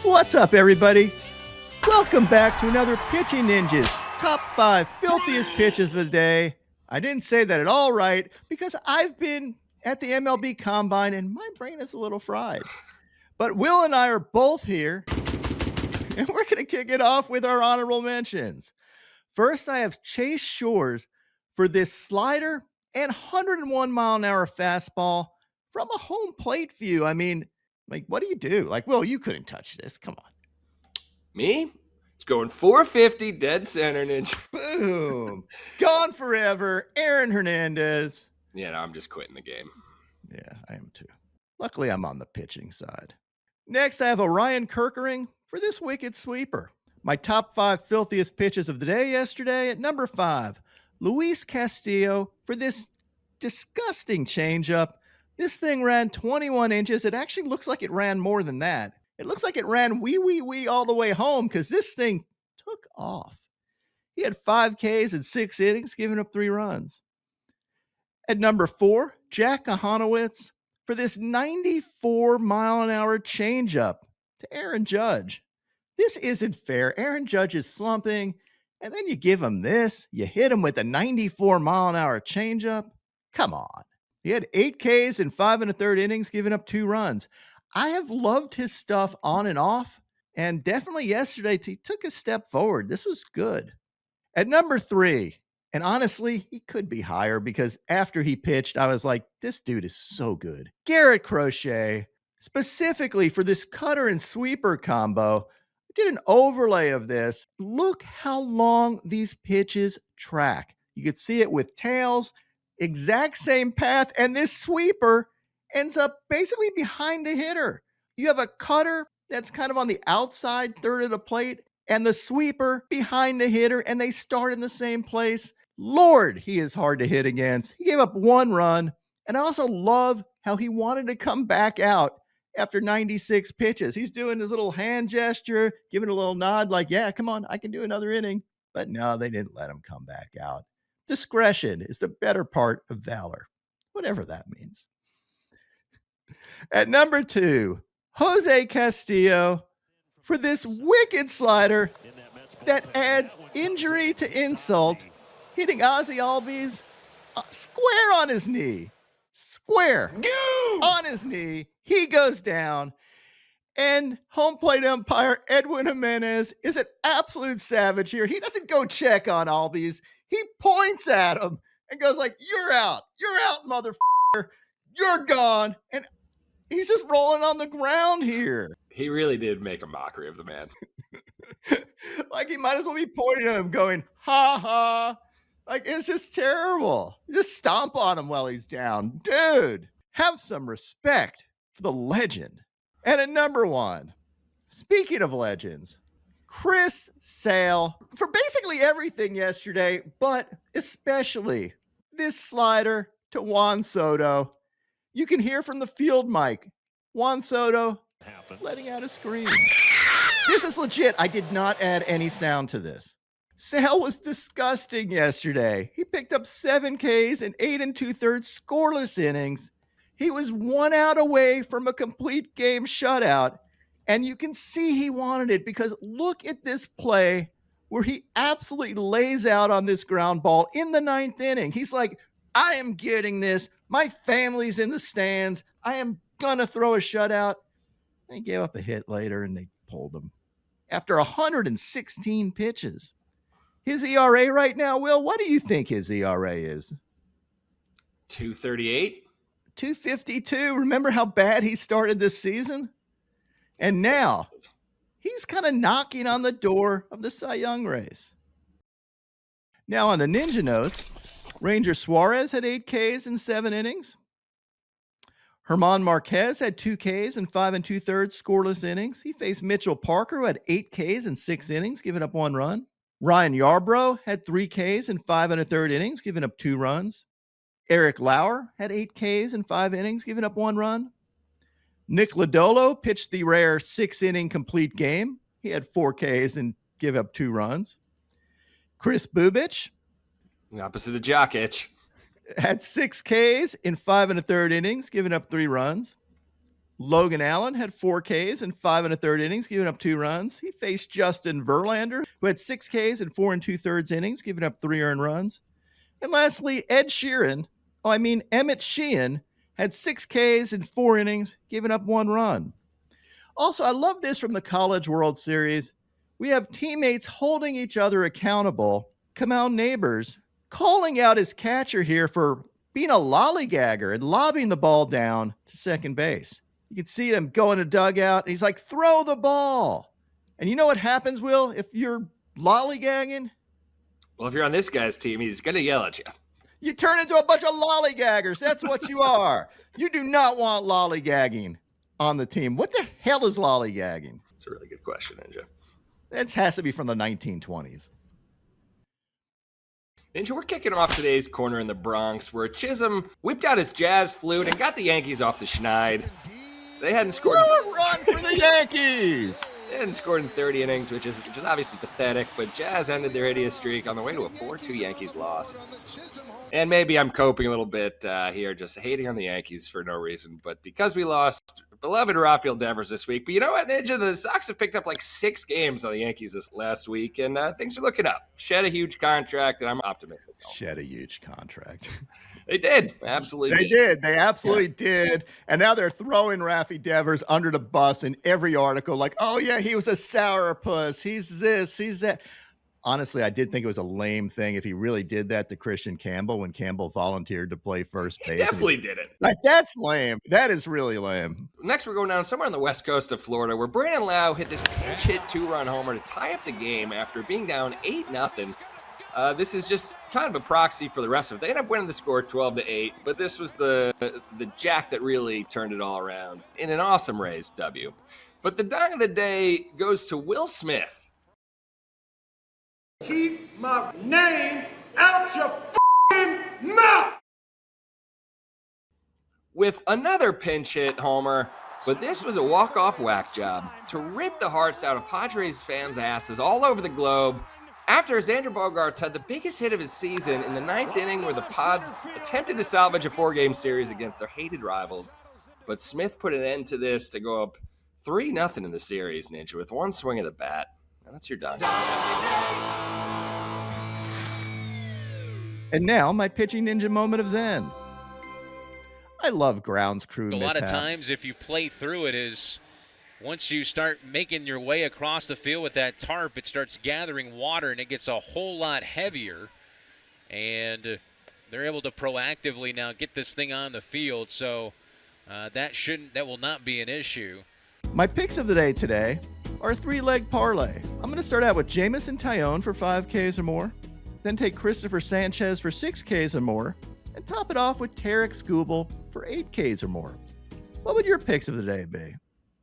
What's up, everybody? Welcome back to another Pitching Ninjas Top 5 Filthiest Pitches of the Day. I didn't say that at all right because I've been at the MLB Combine and my brain is a little fried. But Will and I are both here, and we're going to kick it off with our honorable mentions. First, I have Chase Shores for this slider and 101-mile-an-hour fastball from a home plate view. I mean, like, what do you do? Like, Will, you couldn't touch this. Come on. Me? It's going 450 dead center, Ninja. Boom. Gone forever. Aaron Hernandez. Yeah, no, I'm just quitting the game. Yeah, I am too. Luckily, I'm on the pitching side. Next, I have Orion Kerkering for this wicked sweeper. My top 5 filthiest pitches of the day yesterday. At number 5, Luis Castillo for this disgusting changeup. This thing ran 21 inches. It actually looks like it ran more than that. It looks like it ran wee all the way home because this thing took off. He had 5 Ks in 6 innings, giving up 3 runs. At number 4, Jack Kochanowicz for this 94-mile-an-hour changeup to Aaron Judge. This isn't fair. Aaron Judge is slumping, and then you give him this. You hit him with a 94-mile-an-hour changeup. Come on. He had 8 Ks in 5 1/3 innings, giving up 2 runs. I have loved his stuff on and off, and definitely yesterday he took a step forward. This was good. At number 3, and honestly, he could be higher because after he pitched, I was like, this dude is so good. Garrett Crochet, specifically for this cutter and sweeper combo, I did an overlay of this. Look how long these pitches track. You could see it with tails, exact same path, and this sweeper ends up basically behind the hitter. You have a cutter that's kind of on the outside third of the plate and the sweeper behind the hitter, and they start in the same place. Lord, he is hard to hit against. He gave up 1 run, and I also love how he wanted to come back out after 96 pitches. He's doing his little hand gesture, giving a little nod like, yeah, come on, I can do another inning. But no, they didn't let him come back out. Discretion is the better part of valor, whatever that means. At number 2, Jose Castillo for this wicked slider that adds injury to insult, hitting Ozzy Albies square on his knee. Square on his knee. He goes down. And home plate umpire Edwin Jimenez is an absolute savage here. He doesn't go check on Albies. He points at him and goes like, you're out, motherfucker. You're gone. And he's just rolling on the ground here. He really did make a mockery of the man. Like he might as well be pointing at him going, ha ha. Like it's just terrible. Just stomp on him while he's down. Dude, have some respect for the legend. And at number 1, speaking of legends, Chris Sale for basically everything yesterday, but especially this slider to Juan Soto. You can hear from the field mic, Juan Soto letting out a scream. This is legit. I did not add any sound to this. Sale was disgusting yesterday. He picked up 7 Ks in 8 2/3 scoreless innings. He was 1 out away from a complete game shutout, and you can see he wanted it because look at this play where he absolutely lays out on this ground ball in the 9th inning. He's like, I am getting this. My family's in the stands. I am going to throw a shutout. They gave up a hit later, and they pulled him. After 116 pitches. His ERA right now, Will, what do you think his ERA is? 238? 252. Remember how bad he started this season? And now he's kind of knocking on the door of the Cy Young race. Now on the Ninja notes, Ranger Suarez had 8 Ks in 7 innings. Herman Marquez had 2 Ks in 5 2/3 scoreless innings. He faced Mitchell Parker, who had 8 Ks in 6 innings, giving up 1 run. Ryan Yarbrough had 3 Ks in 5 1/3 innings, giving up 2 runs. Eric Lauer had 8 Ks in 5 innings, giving up 1 run. Nick Lodolo pitched the rare 6-inning complete game. He had 4 Ks and gave up 2 runs. Chris Bubich, opposite of Jokic, had 6 Ks in 5 1/3 innings, giving up 3 runs. Logan Allen had 4 Ks in 5 1/3 innings, giving up 2 runs. He faced Justin Verlander, who had 6 Ks in 4 2/3 innings, giving up 3 earned runs. And lastly, Emmett Sheehan had 6 Ks in 4 innings, giving up 1 run. Also, I love this from the College World Series. We have teammates holding each other accountable. Kamau Neighbors calling out his catcher here for being a lollygagger and lobbing the ball down to second base. You can see him go in a dugout. And he's like, throw the ball. And you know what happens, Will, if you're lollygagging? Well, if you're on this guy's team, he's going to yell at you. You turn into a bunch of lollygaggers. That's what you are. You do not want lollygagging on the team. What the hell is lollygagging? That's a really good question, Ninja. That has to be from the 1920s. Ninja, we're kicking off today's corner in the Bronx, where Chisholm whipped out his jazz flute and got the Yankees off the schneid. They hadn't scored. Run for the Yankees! They hadn't scored in 30 innings, which is obviously pathetic, but Jazz ended their hideous streak on the way to a 4-2 Yankees loss. And maybe I'm coping a little bit here, just hating on the Yankees for no reason, but because we lost beloved Rafael Devers this week. But you know what, Ninja? The Sox have picked up like 6 games on the Yankees this last week, and things are looking up. Shed a huge contract, and I'm optimistic. Shed a huge contract. They did. Absolutely. They did. They absolutely did. And now they're throwing Rafi Devers under the bus in every article. Like, oh, yeah, he was a sourpuss. He's this, he's that. Honestly, I did think it was a lame thing if he really did that to Christian Campbell when Campbell volunteered to play first base. He definitely did it. Like, that's lame. That is really lame. Next, we're going down somewhere on the west coast of Florida, where Brandon Lau hit this pinch hit 2-run homer to tie up the game after being down 8-0. This is just kind of a proxy for the rest of it. They end up winning the score 12-8, but this was the jack that really turned it all around in an awesome Rays W. But the dog of the day goes to Will Smith. Keep my name out your f***ing mouth! With another pinch hit homer, but this was a walk-off whack job to rip the hearts out of Padres fans' asses all over the globe after Xander Bogaerts had the biggest hit of his season in the 9th inning where the Pods attempted to salvage a 4-game series against their hated rivals. But Smith put an end to this to go up 3-0 in the series, Ninja, with one swing of the bat. And that's your done. And now, my pitching ninja moment of Zen. I love grounds crew A mishaps. lot of times, if you play through it, is once you start making your way across the field with that tarp, it starts gathering water and it gets a whole lot heavier. And they're able to proactively now get this thing on the field. So that will not be an issue. My picks of the day today are a 3-leg parlay. I'm going to start out with Jamison Tyone for 5 Ks or more, then take Christopher Sanchez for 6 Ks or more, and top it off with Tarek Skubal for 8 Ks or more. What would your picks of the day be?